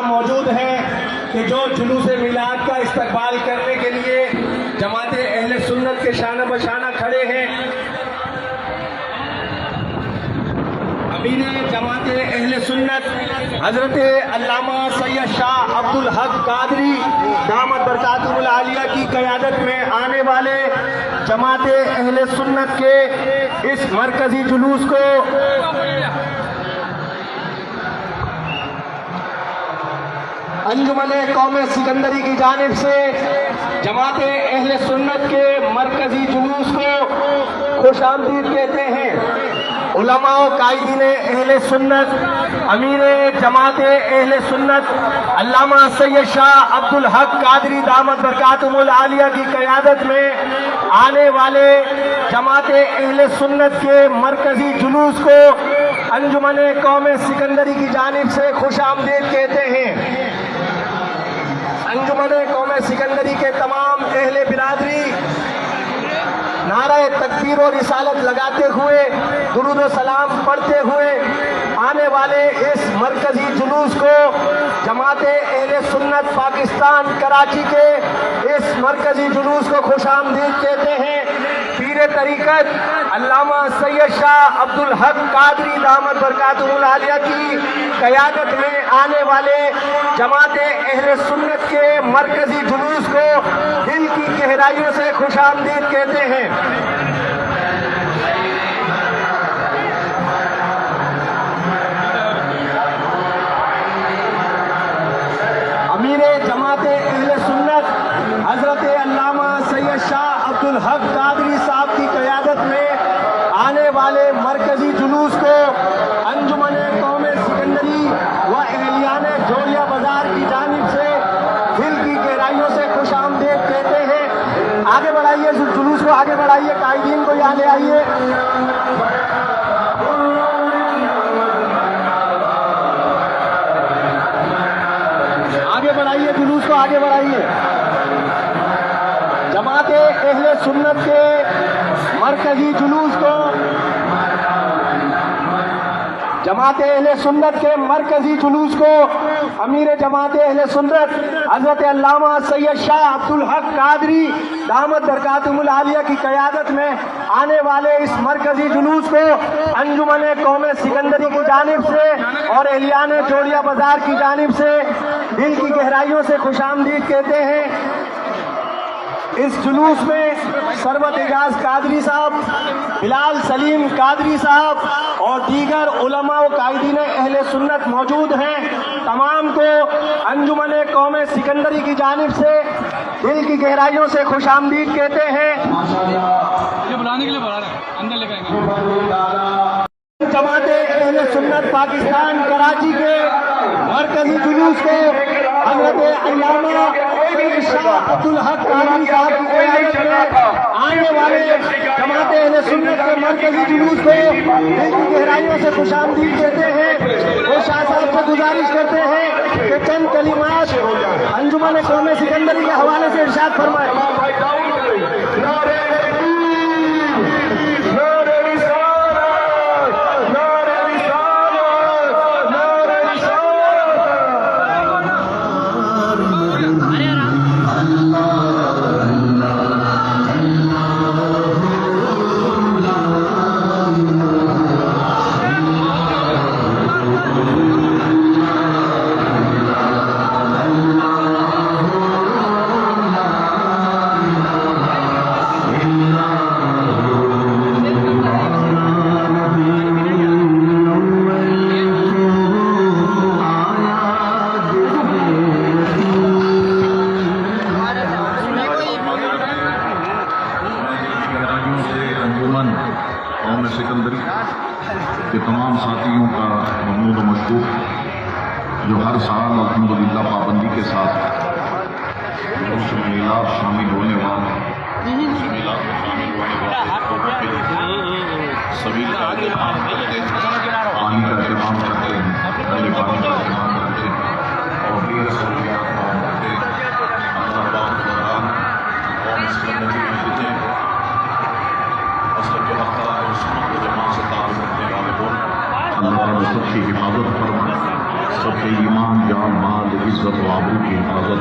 موجود ہیں کہ جو جلوس میلاد کا استقبال کرنے کے لیے جماعت اہل سنت کے شانہ بشانہ کھڑے ہیں۔ امیر جماعت اہل سنت حضرت علامہ سید شاہ عبدالحق قادری دامت برکاتہ العالیہ کی قیادت میں آنے والے جماعت اہل سنت کے اس مرکزی جلوس کو انجمن قوم سکندری کی جانب سے جماعت اہل سنت کے مرکزی جلوس کو خوش آمدید کہتے ہیں۔ علماء و قائدین اہل سنت امیر جماعت اہل سنت علامہ سید شاہ عبدالحق قادری دامت برکاتہ العالیہ کی قیادت میں آنے والے جماعت اہل سنت کے مرکزی جلوس کو انجمن قوم سکندری کی جانب سے خوش آمدید کہتے ہیں۔ انجمن قوم سکندری کے تمام اہل برادری نعرہ تکبیر و رسالت لگاتے ہوئے درود و سلام پڑھتے ہوئے آنے والے اس مرکزی جلوس کو جماعت اہل سنت پاکستان کراچی کے اس مرکزی جلوس کو خوش آمدید کہتے ہیں۔ پیر طریقت علامہ سید شاہ عبدالحق قادری دامت برکاتہ العالیہ کی قیادت میں آنے والے جماعت اہل سنت کے مرکزی جلوس کو دل کی گہرائیوں سے خوش آمدید کہتے ہیں۔ امیر جماعت اہل سنت حضرت علامہ سید شاہ عبدالحق قادری صاحب کی قیادت میں آنے والے مرکزی جلوس کو انجمن قوم سکندری و اہلیان جوڑیا بازار کی جانب سے دل کی گہرائیوں سے خوش آمدید کہتے ہیں۔ آگے بڑھائیے، جلوس کو آگے بڑھائیے، قائدین کو یہاں لے آئیے۔ آگے بڑھائیے، جلوس کو آگے بڑھائیے۔ جماعت اہل سنت کے مرکزی جلوس کو جماعت اہل سنت کے مرکزی جلوس کو امیر جماعت اہل سنت حضرت علامہ سید شاہ عبدالحق قادری دامت برکاتہ العالیہ کی قیادت میں آنے والے اس مرکزی جلوس کو انجمن قوم سکندری کی جانب سے اور اہلیان جوڑیا بازار کی جانب سے دل کی گہرائیوں سے خوش آمدید کہتے ہیں۔ اس جلوس میں سربت اعجاز قادری صاحب، بلال سلیم قادری صاحب اور دیگر علماء و قائدین اہل سنت موجود ہیں۔ تمام کو انجمن قوم سکندری کی جانب سے دل کی گہرائیوں سے خوش آمدید کہتے ہیں۔ بلانے کے لیے بلا رہے ہیں، اندر لے گئے۔ جماعت اہل سنت پاکستان کراچی کے مرکزی جلوس کو حضرت علامہ شاہ عبدالحق قادری صاحب کی قیادت میں آنے والے جماعت اہل سنت کے مرکزی جلوس کو دل کی گہرائیوں سے خوش آمدید کہتے ہیں۔ وہ شاہ صاحب سے گزارش کرتے ہیں کہ چند کلمات انجمن قوم سکندری کے حوالے سے ارشاد فرمائیں۔ قوم سکندری کے تمام ساتھیوں کا محمود و مشکور، جو ہر سال الحمدللہ پابندی کے ساتھ جلوس میلاد شامل ہونے والے سبھی کا اہتمام کرتے ہیں، پانی کا اہتمام کرتے ہیں، پانی کا اہتمام کرتے ہیں اور دیگر سہولیات فراہم کرتے ہیں۔ اللہ پاک قرآن قوم سکندری میں جتنے اصل کے مختار اور سنت و جماعت سے تعلق رکھنے والے لوگ، اللہ سب کی حفاظت فرمائے، سب کے ایمان جان مال و آبرو کی حفاظت